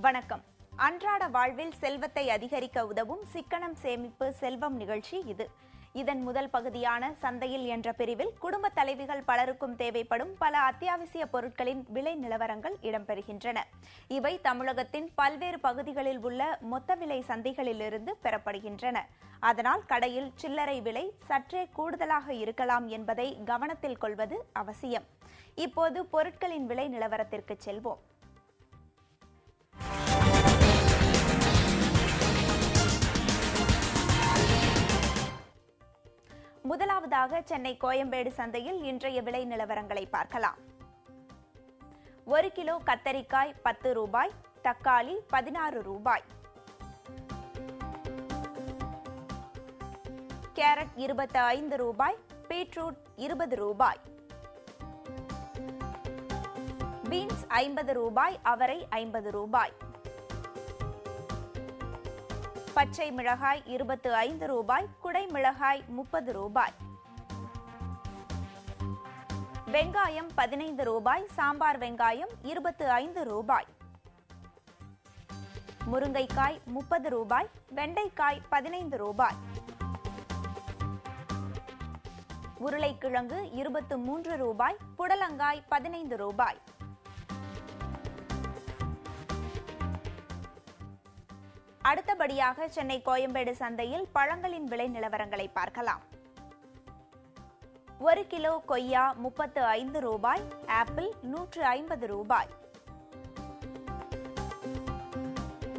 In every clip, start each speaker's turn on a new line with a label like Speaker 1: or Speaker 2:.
Speaker 1: வணக்கம். அன்றாட வாழ்வில் செல்வத்தை அதிகரிக்க உதவும் சிக்கனம் சேமிப்பு செல்வம் நிகழ்ச்சி இது. இதன் முதல் பகுதியான சந்தையில் என்ற பிரிவில் குடும்ப தலைவிகள் பலருக்கும் தேவைப்படும் பல அத்தியாவசிய பொருட்களின் விலை நிலவரங்கள் இடம்பெறுகின்றன. இவை தமிழகத்தின் பல்வேறு பகுதிகளில் உள்ள மொத்த விலை சந்தைகளிலிருந்து பெறப்படுகின்றன. அதனால் கடையில் சில்லறை விலை சற்றே கூடுதலாக இருக்கலாம் என்பதை கவனத்தில் கொள்வது அவசியம். இப்போது பொருட்களின் விலை நிலவரத்திற்கு செல்வோம். முதலாவதாக சென்னை கோயம்பேடு சந்தையில் இன்றைய விலை நிலவரங்களை பார்க்கலாம். 1 கிலோ கத்தரிக்காய் 10 ரூபாய், தக்காளி 16 ரூபாய், கேரட் 25 ரூபாய், பீட்ரூட் 20 ரூபாய், பீன்ஸ் 50 ரூபாய், அவரை 50 ரூபாய், பச்சை மிளகாய் 25 ரூபாய், குடை மிளகாய் 30 ரூபாய், வெங்காயம் 15 ரூபாய், சாம்பார் வெங்காயம் 25 ரூபாய், முருங்கைக்காய் 30 ரூபாய், வெண்டைக்காய் 15 ரூபாய், உருளைக்கிழங்கு 23 ரூபாய், புடலங்காய் 15 ரூபாய். அடுத்தபடியாக சென்னை கோயம்பேடு சந்தையில் பழங்களின் விலை நிலவரங்களை பார்க்கலாம். 1 கிலோ கொய்யா 35 ரூபாய், ஆப்பிள் 150 ரூபாய்,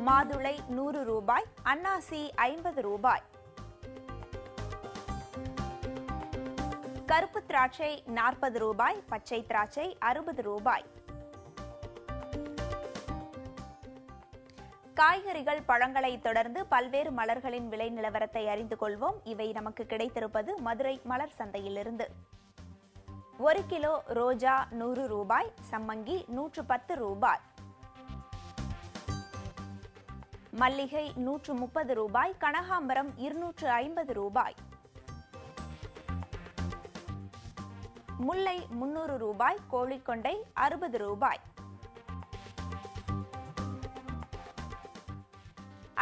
Speaker 1: மாதுளை 100 ரூபாய், அன்னாசி 50 ரூபாய், கருப்பு திராட்சை 40 ரூபாய், பச்சை திராட்சை 60 ரூபாய். காய்கறிகள் பழங்களை தொடர்ந்து பல்வேறு மலர்களின் விலை நிலவரத்தை அறிந்து கொள்வோம். இவை நமக்கு கிடைத்திருப்பது மதுரை மலர் சந்தையிலிருந்து. 1 கிலோ ரோஜா 100 ரூபாய், சம்மங்கி 110 ரூபாய், மல்லிகை 130 ரூபாய், கனகாம்பரம் 250 ரூபாய், முல்லை 300 ரூபாய், கோழிக்கொண்டை 60 ரூபாய்.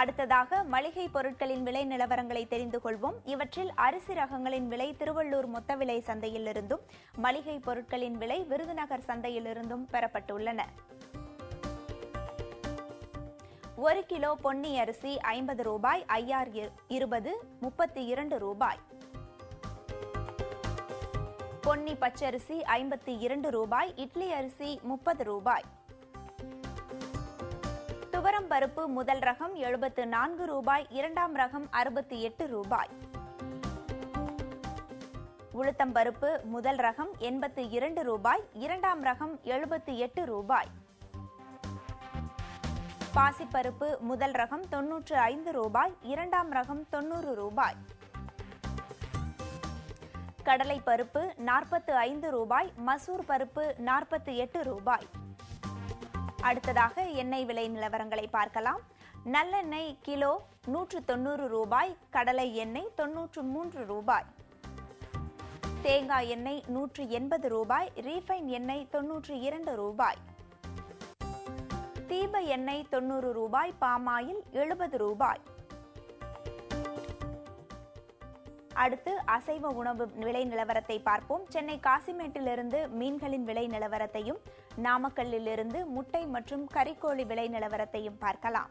Speaker 1: அடுத்ததாக மளிகை பொருட்களின் விலை நிலவரங்களை தெரிந்து கொள்வோம். இவற்றில் அரிசி ரகங்களின் விலை திருவள்ளூர் மொத்த விலை சந்தையிலிருந்தும் மளிகை பொருட்களின் விலை விருதுநகர் சந்தையிலிருந்தும் பெறப்பட்டுள்ளன. 1 கிலோ பொன்னி அரிசி 50 ரூபாய், ஐஆர் 20 32 ரூபாய், பொன்னி பச்சரிசி 52 ரூபாய், இட்லி அரிசி 30 ரூபாய், துவரம் பருப்பு முதல் ரகம் 74 ரூபாய், இரண்டாம் ரகம் 68 ரூபாய், உளுத்தம் பருப்பு முதல் ரகம் 82 ரூபாய், இரண்டாம் ரகம் 78 ரூபாய், பாசிப்பருப்பு முதல் ரகம் 95 ரூபாய், இரண்டாம் ரகம் 90 ரூபாய், கடலை பருப்பு 45 ரூபாய், மசூர் பருப்பு 48 ரூபாய். அடுத்ததாக எண்ணெய் விலை நிலவரங்களை பார்க்கலாம். நல்லெண்ணெய் கிலோ 190 ரூபாய், கடலை எண்ணெய் 93 ரூபாய், தேங்காய் எண்ணெய் 180 ரூபாய், ரீஃபைன் எண்ணெய் 92 ரூபாய், தீப எண்ணெய் 90 ரூபாய், பாமாயில் 70 ரூபாய். அடுத்து அசைவ உணவு விலை நிலவரத்தை பார்ப்போம். சென்னை காசிமேட்டிலிருந்து மீன்களின் விலை நிலவரத்தையும் நாமக்கல்லிலிருந்து முட்டை மற்றும் கறிக்கோழி விலை நிலவரத்தையும் பார்க்கலாம்.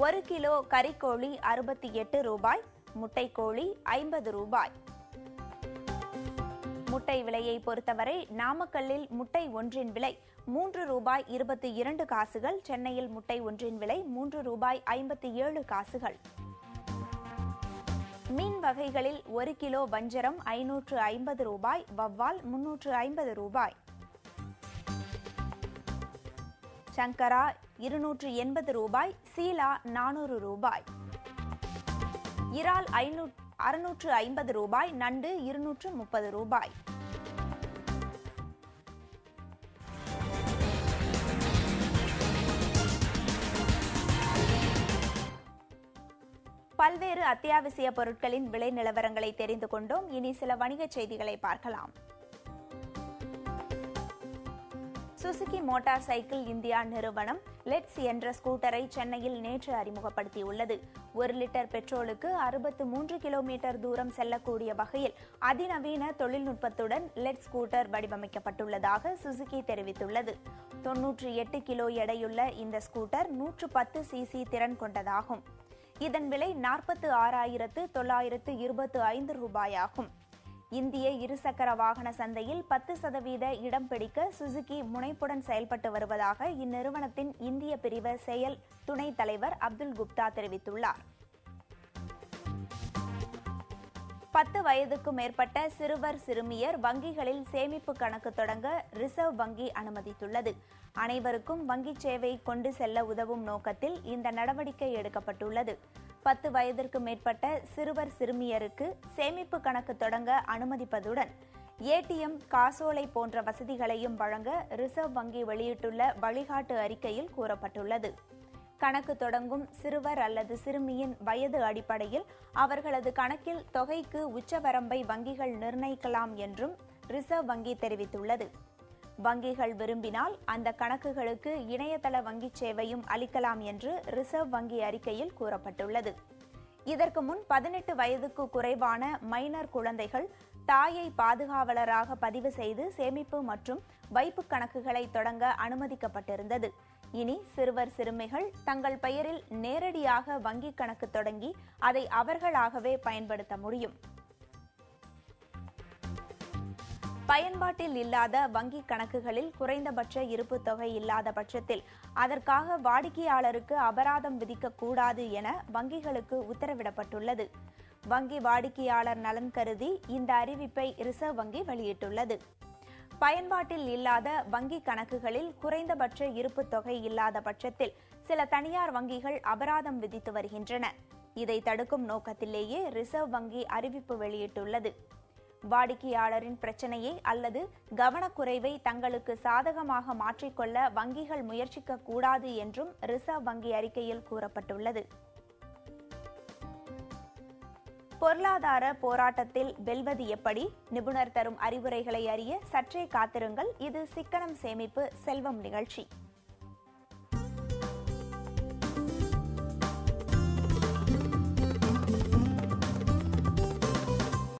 Speaker 1: 1 கிலோ கறிக்கோழி 68 ரூபாய், முட்டைக்கோழி 50 ரூபாய். முட்டை விலையை பொறுத்தவரை நாமக்கல்லில் முட்டை ஒன்றின் விலை 3 ரூபாய் 22 காசுகள், சென்னையில் முட்டை ஒன்றின் விலை 3 ரூபாய் 57 காசுகள். மீன் வகைகளில் 1 கிலோ வஞ்சரம் 550 ரூபாய், வவ்வால் 350 ரூபாய், சங்கரா 280 ரூபாய், சீலா 400 ரூபாய், இறால் 650 ரூபாய், நண்டு 230 ரூபாய். பல்வேறு அத்தியாவசிய பொருட்களின் விலை நிலவரங்களை தெரிந்து கொண்டோம். இனி சில வணிகச் செய்திகளை பார்க்கலாம். சுசுகி மோட்டார் சைக்கிள் இந்தியா நிறுவனம் லெட்ஸ் என்ற ஸ்கூட்டரை சென்னையில் நேற்று அறிமுகப்படுத்தியுள்ளது. 1 லிட்டர் பெட்ரோலுக்கு 63 கிலோமீட்டர் தூரம் செல்லக்கூடிய வகையில் அதிநவீன தொழில்நுட்பத்துடன் லெட் ஸ்கூட்டர் வடிவமைக்கப்பட்டுள்ளதாக சுசுகி தெரிவித்துள்ளது. 98 கிலோ எடையுள்ள இந்த ஸ்கூட்டர் 110 சிசி திறன் கொண்டதாகும். இதன் விலை 46,925 ரூபாயாகும். இந்திய இருசக்கர வாகன சந்தையில் 10% இடம் பிடிக்க சுசுகி முனைப்புடன் செயல்பட்டு வருவதாக இந்நிறுவனத்தின் இந்திய பிரிவு செயல் துணைத் தலைவர் அப்துல் குப்தா தெரிவித்துள்ளார். 10 வயதுக்கு மேற்பட்ட சிறுவர் சிறுமியர் வங்கிகளில் சேமிப்பு கணக்கு தொடங்க ரிசர்வ் வங்கி அனுமதித்துள்ளது. அனைவருக்கும் வங்கிச் சேவை கொண்டு செல்ல உதவும் நோக்கத்தில் இந்த நடவடிக்கை எடுக்கப்பட்டுள்ளது. 10 வயதிற்கு மேற்பட்ட சிறுவர் சிறுமியருக்கு சேமிப்பு கணக்கு தொடங்க அனுமதிப்பதுடன் ஏடிஎம், காசோலை போன்ற வசதிகளையும் வழங்க ரிசர்வ் வங்கி வெளியிட்டுள்ள வழிகாட்டு அறிக்கையில் கூறப்பட்டுள்ளது. கணக்கு தொடங்கும் சிறுவர் அல்லது சிறுமியின் வயது அடிப்படையில் அவர்களது கணக்கில் தொகைக்கு உச்சவரம்பை வங்கிகள் நிர்ணயிக்கலாம் என்றும் ரிசர்வ் வங்கி தெரிவித்துள்ளது. வங்கிகள் விரும்பினால் அந்த கணக்குகளுக்கு இணையதள வங்கிச் சேவையும் அளிக்கலாம் என்று ரிசர்வ் வங்கி அறிக்கையில் கூறப்பட்டுள்ளது. இதற்கு முன் 18 வயதுக்கு குறைவான மைனர் குழந்தைகள் தாயை பாதுகாவலராக பதிவு செய்து சேமிப்பு மற்றும் வைப்பு கணக்குகளை தொடங்க அனுமதிக்கப்பட்டிருந்தது. இனி சிறுவர் சிறுமிகள் தங்கள் பெயரில் நேரடியாக வங்கிக் கணக்கு தொடங்கி அதை அவர்களாகவே பயன்படுத்த முடியும். பயன்பாட்டில் இல்லாத வங்கிக் கணக்குகளில் குறைந்தபட்ச இருப்பு தொகை இல்லாத பட்சத்தில் அதற்காக வாடிக்கையாளருக்கு அபராதம் விதிக்கக்கூடாது என வங்கிகளுக்கு உத்தரவிடப்பட்டுள்ளது. வங்கி வாடிக்கையாளர் நலன் கருதி இந்த அறிவிப்பை ரிசர்வ் வங்கி வெளியிட்டுள்ளது. பயன்பாட்டில் இல்லாத வங்கி கணக்குகளில் குறைந்தபட்ச இருப்பு தொகை இல்லாத பட்சத்தில் சில தனியார் வங்கிகள் அபராதம் விதித்து வருகின்றன. இதை தடுக்கும் நோக்கத்திலேயே ரிசர்வ் வங்கி அறிவிப்பு வெளியிட்டுள்ளது. வாடிக்கையாளரின் பிரச்சனையை அல்லது கவனக்குறைவை தங்களுக்கு சாதகமாக மாற்றிக்கொள்ள வங்கிகள் முயற்சிக்க கூடாது என்றும் ரிசர்வ் வங்கி அறிக்கையில் கூறப்பட்டுள்ளது. பொருளாதார போராட்டத்தில் வெல்வது எப்படி? நிபுணர் தரும் அறிவுரைகளை அறிய சற்றே காத்திருங்கள். இது சிக்கனம் சேமிப்பு செல்வம் நிகழ்ச்சி.